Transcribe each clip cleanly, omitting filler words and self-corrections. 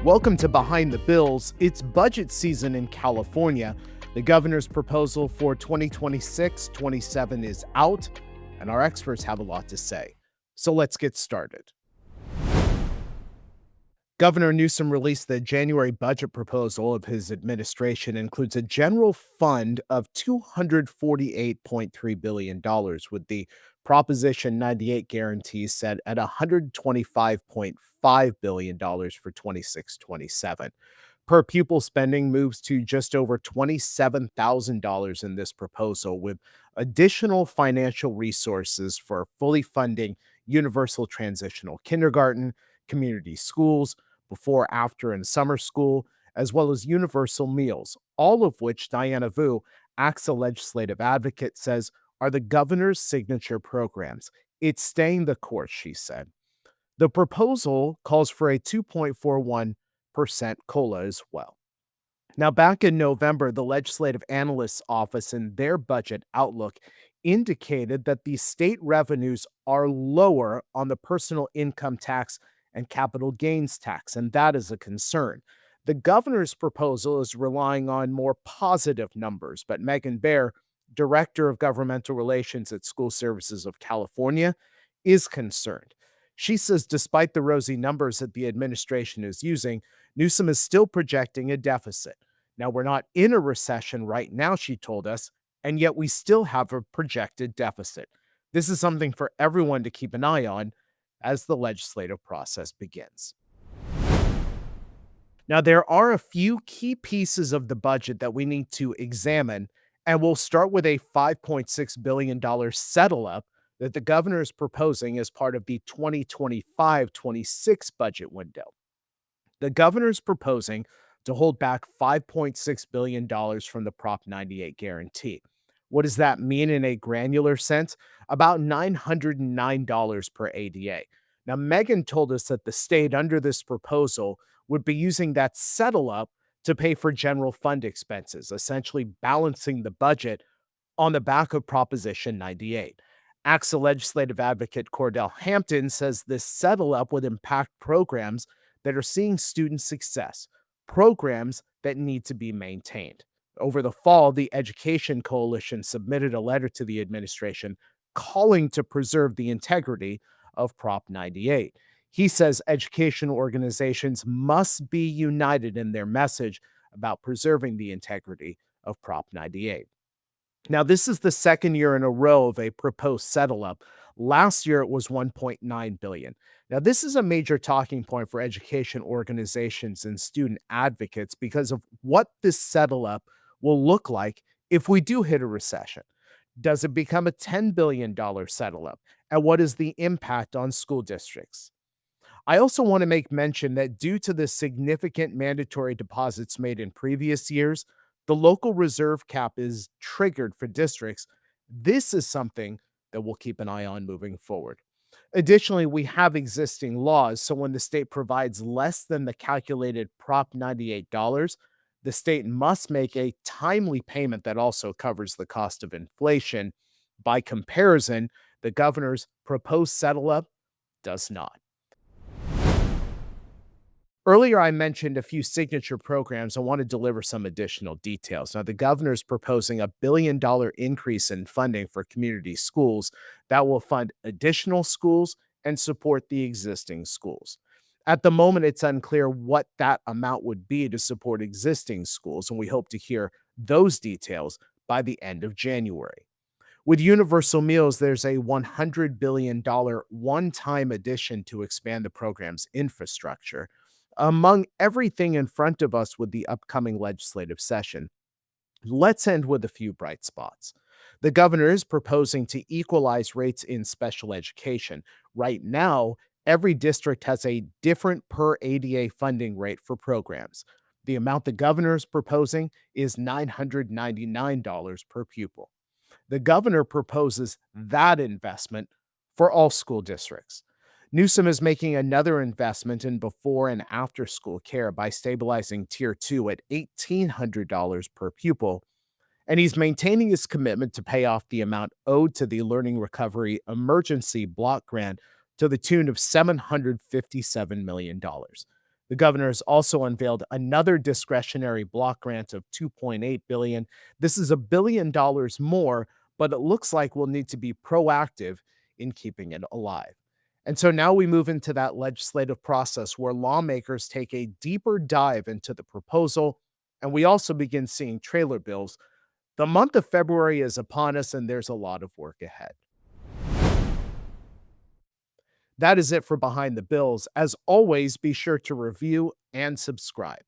Welcome to Behind the Bills. It's budget season in California. The governor's proposal for 2026-27 is out, and our experts have a lot to say. So let's get started. Governor Newsom released the January budget proposal of his administration. It includes a general fund of $248.3 billion, with the Proposition 98 guarantees set at $125.5 billion for 26-27. Per pupil spending moves to just over $27,000 in this proposal, with additional financial resources for fully funding universal transitional kindergarten, community schools, before, after, and summer school, as well as universal meals, all of which Diana Vu, ACSA legislative advocate, says are the governor's signature programs. It's staying the course, she said. The proposal calls for a 2.41% COLA as well. Now, back in November, the Legislative Analyst's Office in their budget outlook indicated that the state revenues are lower on the personal income tax and capital gains tax, and that is a concern. The governor's proposal is relying on more positive numbers, but Megan Baer, Director of Governmental Relations at School Services of California, is concerned. She says despite the rosy numbers that the administration is using, Newsom is still projecting a deficit. Now, we're not in a recession right now, she told us, and yet we still have a projected deficit. This is something for everyone to keep an eye on as the legislative process begins. Now, there are a few key pieces of the budget that we need to examine, and we'll start with a $5.6 billion settle-up that the governor is proposing as part of the 2025-26 budget window. The governor is proposing to hold back $5.6 billion from the Prop 98 guarantee. What does that mean in a granular sense? About $909 per ADA. Now, Megan told us that the state under this proposal would be using that settle-up to pay for general fund expenses, essentially balancing the budget on the back of Proposition 98. ACSA legislative advocate Cordell Hampton says this settle-up would impact programs that are seeing student success, programs that need to be maintained. Over the fall, the Education Coalition submitted a letter to the administration calling to preserve the integrity of Prop 98. He says education organizations must be united in their message about preserving the integrity of Prop 98. Now, this is the second year in a row of a proposed settle-up. Last year, it was $1.9 billion. Now, this is a major talking point for education organizations and student advocates because of what this settle-up will look like if we do hit a recession. Does it become a $10 billion settle-up? And what is the impact on school districts? I also want to make mention that due to the significant mandatory deposits made in previous years, the local reserve cap is triggered for districts. This is something that we'll keep an eye on moving forward. Additionally, we have existing laws, so when the state provides less than the calculated Prop 98 dollars, the state must make a timely payment that also covers the cost of inflation. By comparison, the governor's proposed settle-up does not. Earlier, I mentioned a few signature programs. I want to deliver some additional details. Now, the governor is proposing a $1 billion increase in funding for community schools that will fund additional schools and support the existing schools. At the moment, it's unclear what that amount would be to support existing schools, and we hope to hear those details by the end of January. With universal meals, there's a $100 billion one-time addition to expand the program's infrastructure. Among everything in front of us with the upcoming legislative session, let's end with a few bright spots. The governor is proposing to equalize rates in special education. Right now, every district has a different per ADA funding rate for programs. The amount the governor is proposing is $999 per pupil. The governor proposes that investment for all school districts. Newsom is making another investment in before and after school care by stabilizing Tier 2 at $1,800 per pupil, and he's maintaining his commitment to pay off the amount owed to the Learning Recovery Emergency Block Grant to the tune of $757 million. The governors also unveiled another discretionary block grant of 2.8 billion. This is $1 billion more, but it looks like we'll need to be proactive in keeping it alive. And so now we move into that legislative process where lawmakers take a deeper dive into the proposal, and we also begin seeing trailer bills. The month of February is upon us, and there's a lot of work ahead. That is it for Behind the Bills. As always, be sure to review and subscribe.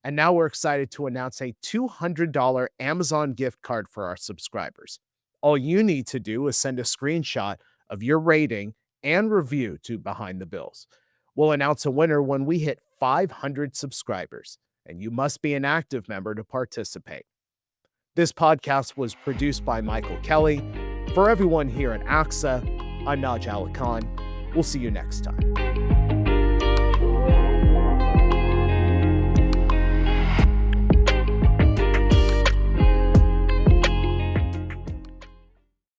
And now we're excited to announce a $200 Amazon gift card for our subscribers. All you need to do is send a screenshot of your rating and review to Behind the Bills. We'll announce a winner when we hit 500 subscribers, and you must be an active member to participate. This podcast was produced by Michael Kelly. For everyone here at ACSA, I'm Naj Alikhan. We'll see you next time.